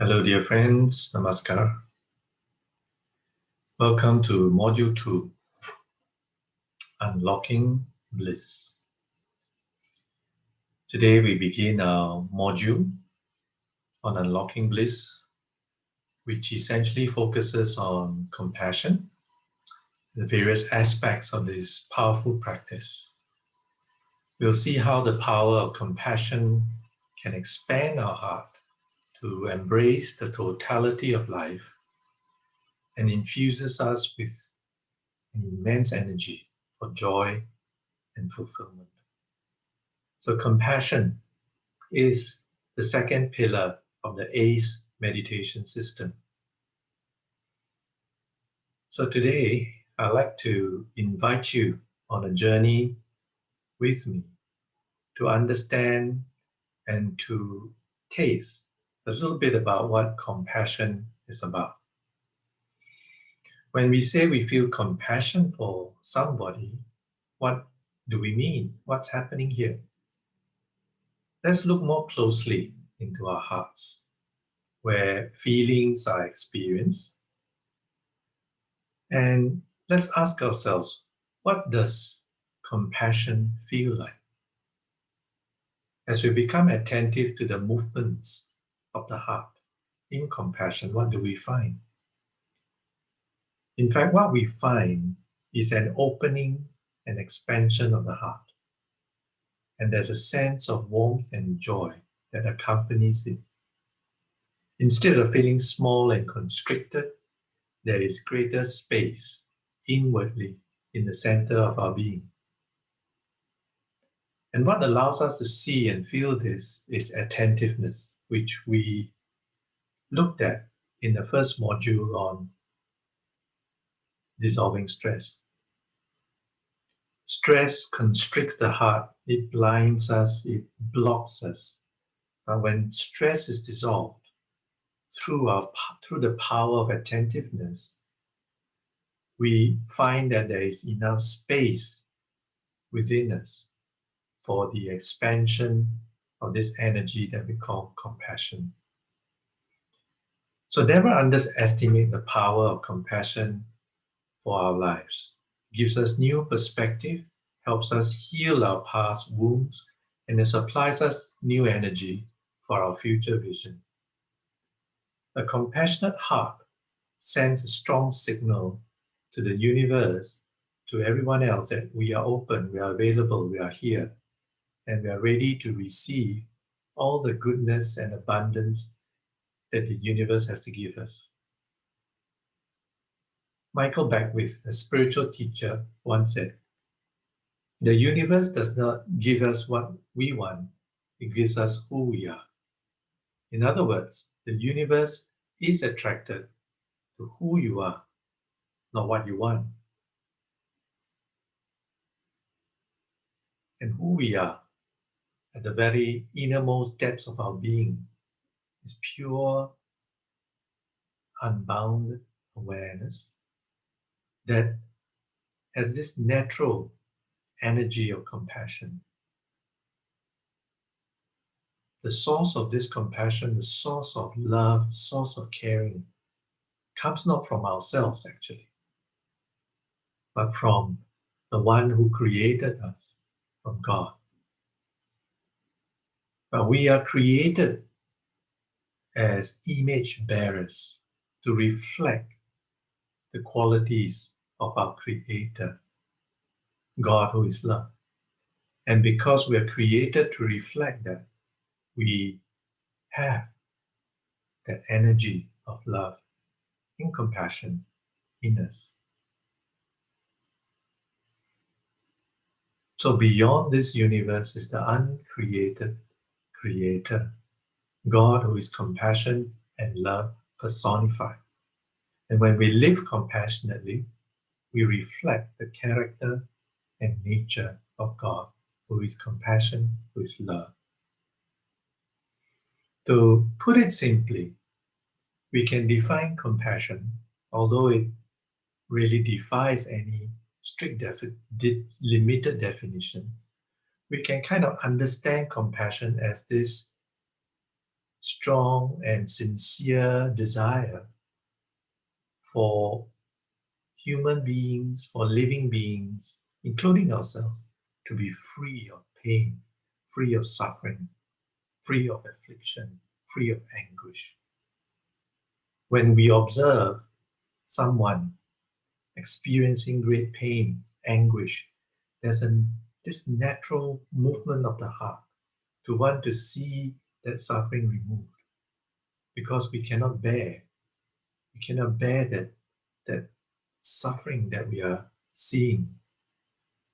Hello, dear friends. Namaskar. Welcome to Module 2, Unlocking Bliss. Today we begin our module on Unlocking Bliss, which essentially focuses on compassion, the various aspects of this powerful practice. We'll see how the power of compassion can expand our heart to embrace the totality of life and infuses us with an immense energy for joy and fulfillment. So compassion is the second pillar of the ACE meditation system. So today, I'd like to invite you on a journey with me to understand and to taste a little bit about what compassion is about. When we say we feel compassion for somebody, what do we mean? What's happening here? Let's look more closely into our hearts, where feelings are experienced. And let's ask ourselves, what does compassion feel like? As we become attentive to the movements of the heart in compassion, what do we find? In fact, what we find is an opening and expansion of the heart. And there's a sense of warmth and joy that accompanies it. Instead of feeling small and constricted, there is greater space inwardly in the center of our being. And what allows us to see and feel this is attentiveness, which we looked at in the first module on dissolving stress. Stress constricts the heart, it blinds us, it blocks us. But when stress is dissolved through the power of attentiveness, we find that there is enough space within us for the expansion of this energy that we call compassion. So never underestimate the power of compassion for our lives. It gives us new perspective, helps us heal our past wounds, and it supplies us new energy for our future vision. A compassionate heart sends a strong signal to the universe, to everyone else, that we are open, we are available, we are here, and we are ready to receive all the goodness and abundance that the universe has to give us. Michael Beckwith, a spiritual teacher, once said, "The universe does not give us what we want, it gives us who we are." In other words, the universe is attracted to who you are, not what you want. And who we are, at the very innermost depths of our being, is pure, unbounded awareness that has this natural energy of compassion. The source of this compassion, the source of love, the source of caring, comes not from ourselves actually, but from the one who created us, from God. But we are created as image bearers to reflect the qualities of our Creator, God who is love. And because we are created to reflect that, we have that energy of love and compassion in us. So beyond this universe is the uncreated Creator, God who is compassion and love personified. And when we live compassionately, we reflect the character and nature of God, who is compassion, who is love. To put it simply, we can define compassion, although it really defies any strict limited definition. We can kind of understand compassion as this strong and sincere desire for human beings, for living beings, including ourselves, to be free of pain, free of suffering, free of affliction, free of anguish. When we observe someone experiencing great pain, anguish, there's this natural movement of the heart to want to see that suffering removed, because we cannot bear that suffering that we are seeing.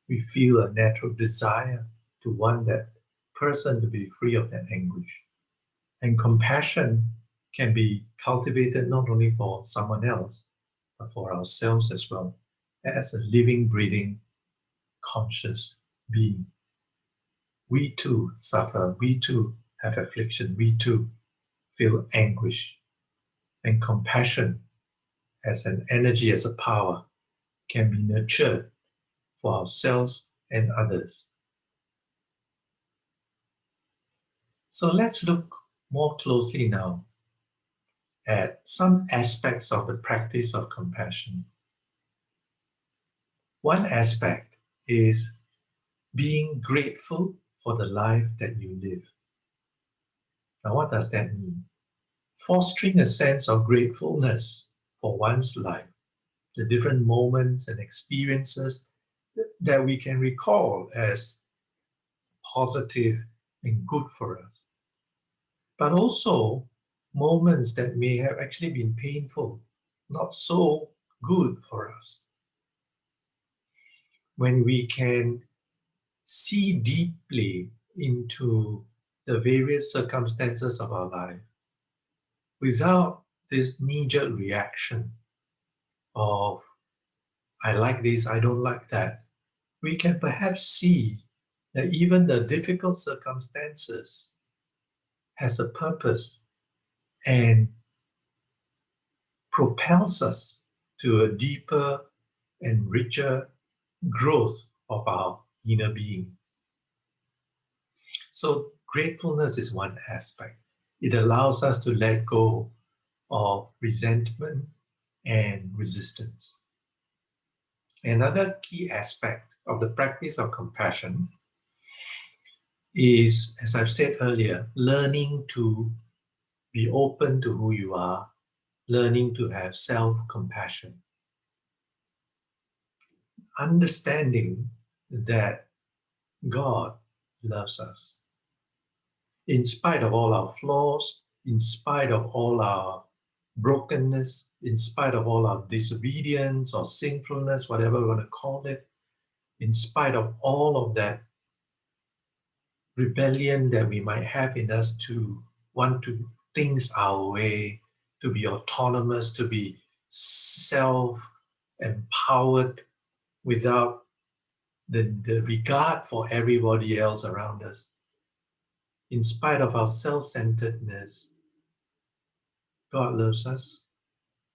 We feel a natural desire to want that person to be free of that anguish. And compassion can be cultivated not only for someone else, but for ourselves as well, as a living, breathing, conscious being. We too suffer, we too have affliction, we too feel anguish. And compassion as an energy, as a power, can be nurtured for ourselves and others. So let's look more closely now at some aspects of the practice of compassion. One aspect is being grateful for the life that you live. Now, what does that mean? Fostering a sense of gratefulness for one's life, the different moments and experiences that we can recall as positive and good for us, but also moments that may have actually been painful, not so good for us. When we can see deeply into the various circumstances of our life without this knee-jerk reaction of, I like this, I don't like that, we can perhaps see that even the difficult circumstances has a purpose and propels us to a deeper and richer growth of our inner being. So gratefulness is one aspect. It allows us to let go of resentment and resistance. Another key aspect of the practice of compassion is, as I've said earlier, learning to be open to who you are, learning to have self-compassion, understanding that God loves us. In spite of all our flaws, in spite of all our brokenness, in spite of all our disobedience or sinfulness, whatever we want to call it, in spite of all of that rebellion that we might have in us to want to things our way, to be autonomous, to be self-empowered without the regard for everybody else around us. In spite of our self-centeredness, God loves us.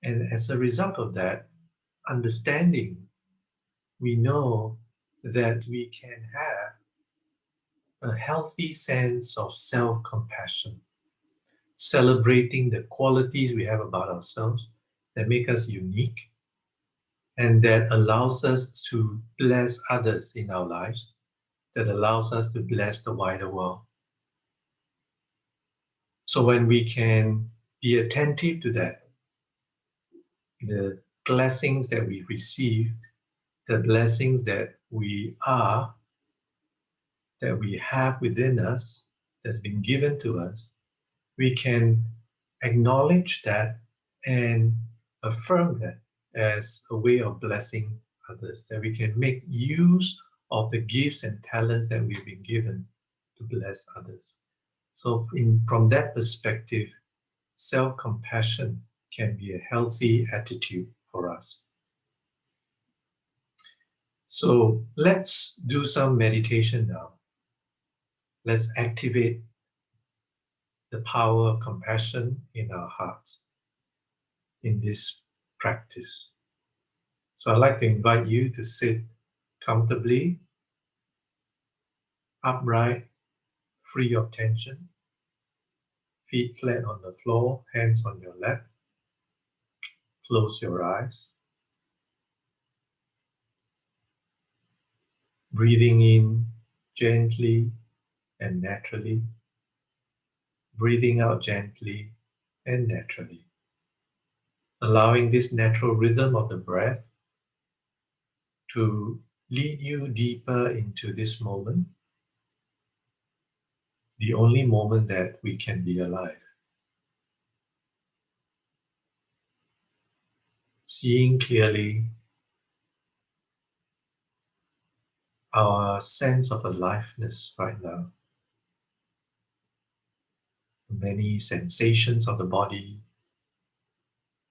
And as a result of that understanding, we know that we can have a healthy sense of self-compassion, celebrating the qualities we have about ourselves that make us unique and that allows us to bless others in our lives, that allows us to bless the wider world. So when we can be attentive to that, the blessings that we receive, the blessings that we are, that we have within us, that's been given to us, we can acknowledge that and affirm that as a way of blessing others, that we can make use of the gifts and talents that we've been given to bless others. So from that perspective, self-compassion can be a healthy attitude for us. So let's do some meditation now. Let's activate the power of compassion in our hearts in this practice. So I'd like to invite you to sit comfortably, upright, free of tension. Feet flat on the floor, hands on your lap. Close your eyes. Breathing in gently and naturally. Breathing out gently and naturally. Allowing this natural rhythm of the breath to lead you deeper into this moment, the only moment that we can be alive. Seeing clearly our sense of aliveness right now. The many sensations of the body,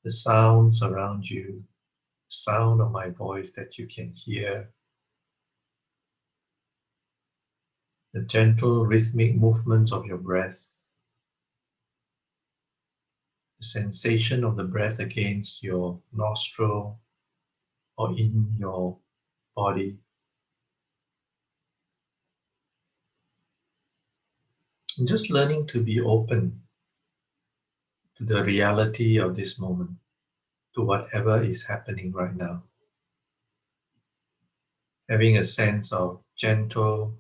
the sounds around you, the sound of my voice that you can hear, the gentle rhythmic movements of your breath, the sensation of the breath against your nostril or in your body. And just learning to be open to the reality of this moment, to whatever is happening right now. Having a sense of gentle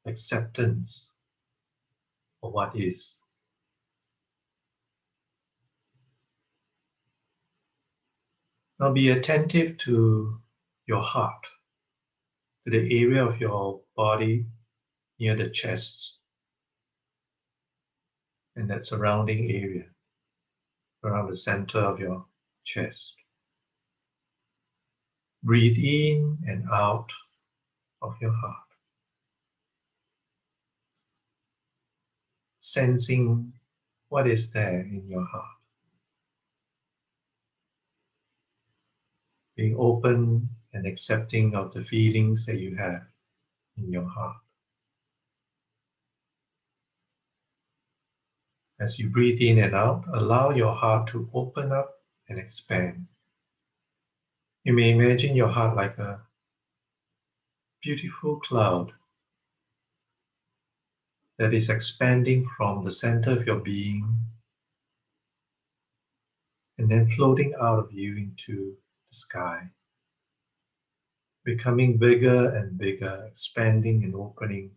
acceptance of what is. Now be attentive to your heart, to the area of your body near the chest and that surrounding area around the center of your chest. Breathe in and out of your heart, sensing what is there in your heart. Being open and accepting of the feelings that you have in your heart. As you breathe in and out, allow your heart to open up and expand. You may imagine your heart like a beautiful cloud that is expanding from the center of your being and then floating out of you into the sky, becoming bigger and bigger, expanding and opening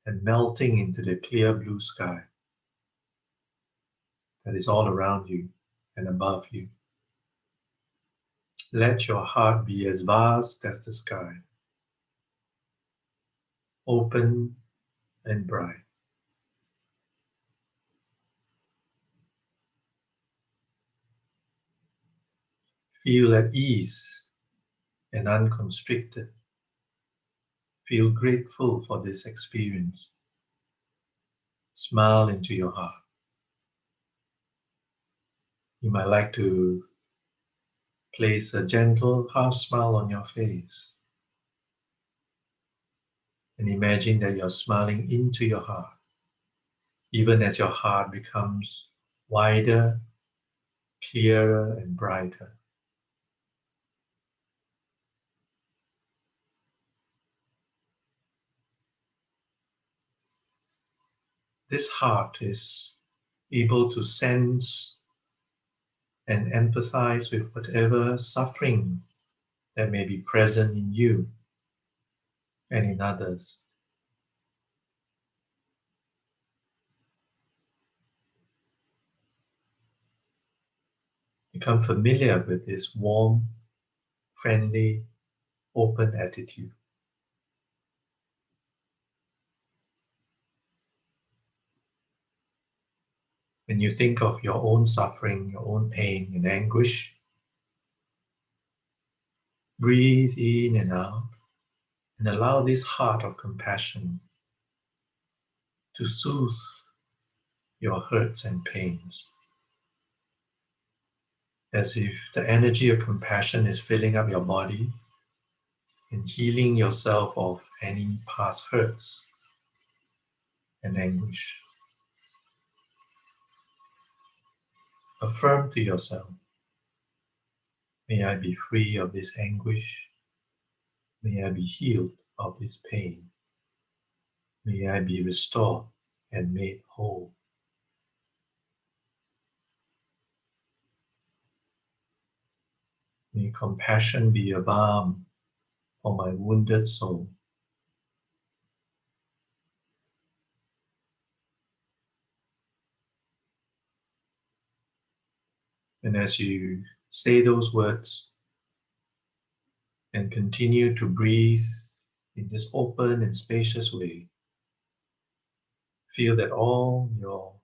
and melting into the clear blue sky that is all around you and above you. Let your heart be as vast as the sky, open and bright. Feel at ease and unconstricted. Feel grateful for this experience. Smile into your heart. You might like to place a gentle half smile on your face and imagine that you're smiling into your heart, even as your heart becomes wider, clearer, and brighter. This heart is able to sense and empathize with whatever suffering that may be present in you and in others. Become familiar with this warm, friendly, open attitude. When you think of your own suffering, your own pain and anguish, breathe in and out and allow this heart of compassion to soothe your hurts and pains. As if the energy of compassion is filling up your body and healing yourself of any past hurts and anguish. Affirm to yourself, may I be free of this anguish. May I be healed of this pain. May I be restored and made whole. May compassion be a balm for my wounded soul. And as you say those words and continue to breathe in this open and spacious way, feel that all your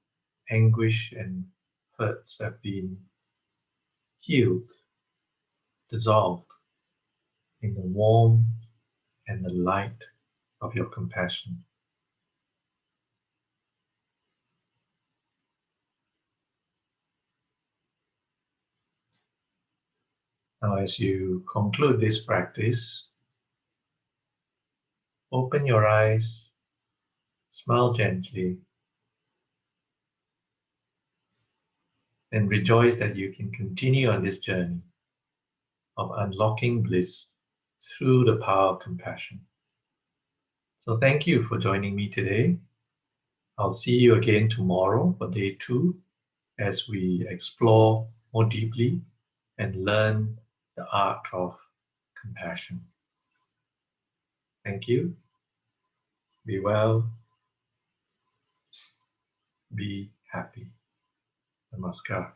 anguish and hurts have been healed, dissolved in the warmth and the light of your compassion. Now, as you conclude this practice, open your eyes, smile gently, and rejoice that you can continue on this journey of unlocking bliss through the power of compassion. So thank you for joining me today. I'll see you again tomorrow for day 2 as we explore more deeply and learn the art of compassion. Thank you. Be well. Be happy. Namaskar.